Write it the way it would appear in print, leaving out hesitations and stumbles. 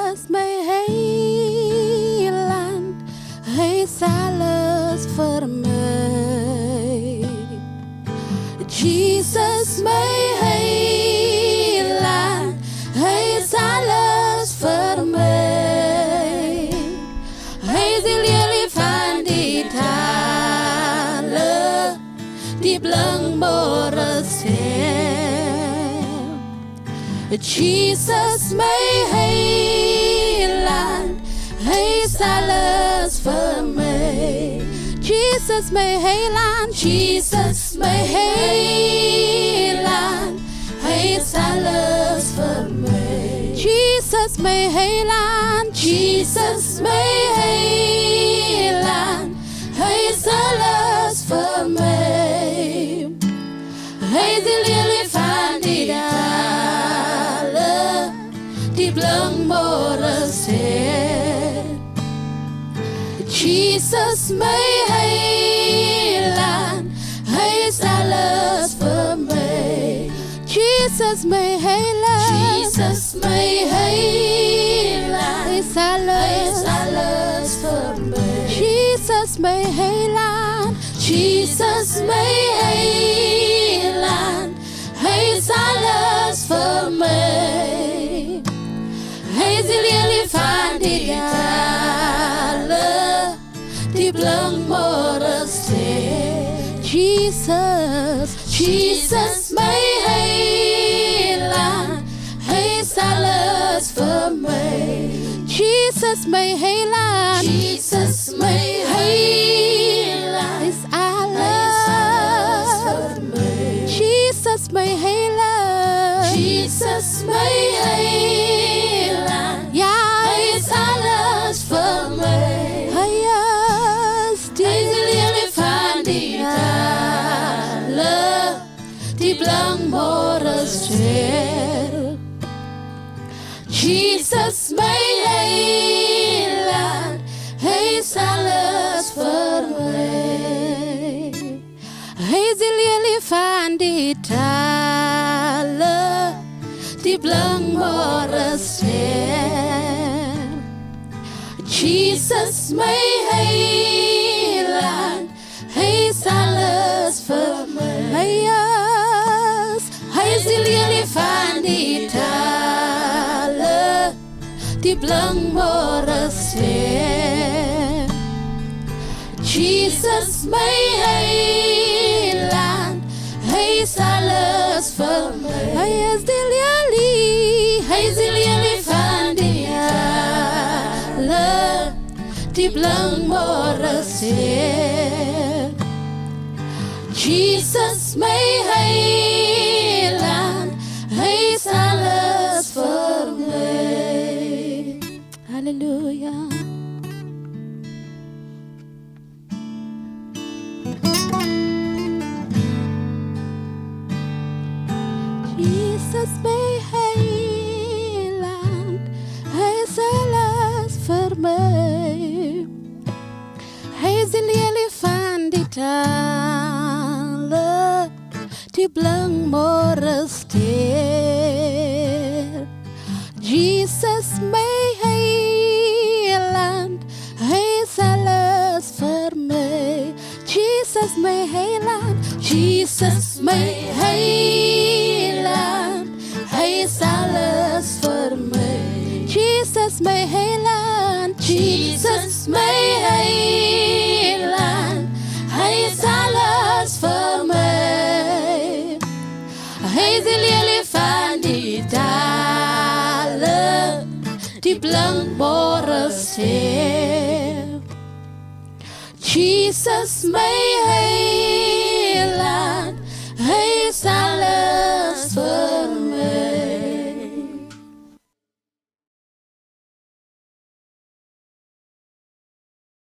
Jesus mijn heiland, hij is alles voor mij. Jesus mijn heiland, hij is alles voor mij. Hij is de lelie van die talen, die blankbare stem. Jesus mijn heiland, hij is alles voor mij. Jesus mijn heiland, Jesus mijn heiland, hij is alles voor mij. Jesus mijn heiland, Jesus mijn heiland, hij is alles voor mij. Hij is de lelie van die dalen, die blankbare stem. Jesus mijn heiland, hij is alles voor mij. Jesus mijn heiland, Jesus mijn heiland, hij is alles voor mij. Jesus mijn heiland, Jesus mijn heiland, hij is alles voor mij. Hij is de lelie van die dalen, die blankbare stem. Jesus, Jesus mijn heiland, hij is alles voor mij. Jesus mijn heiland, Jesus mijn heiland, is alles voor mij. Jesus mijn heiland, Jesus mijn heiland, ja, hij is alles voor mij. Hij is de lelie van die dalen, die blankbare ster. Jesus mijn heiland, hij is alles voor mij. Hij is de lelie van die dalen, die blankbare ster. Jesus mijn heiland, hij is alles voor mij. Hij is de lelie van die dalen, die blankbare ster. Jesus mijn heiland, hij is alles voor mij. Hij is de lelie, hij is de lelie van die dalen, die blankbare ster. Jesus mijn heiland, hij is alles voor mij. Halleluja. Jesus mijn heiland, hij is alles voor mij. Hij is de lelie van die dalen, die blankbare ster. Jesus mijn heiland, hij is alles voor mij. Jesus mijn heiland, Jesus mijn heiland, hij is alles voor mij. Jesus mijn heiland, Jesus mijn heiland, hij is alles voor mij. Hij is de lelie van die dalen, die blankbare ster. Jesus mijn heiland,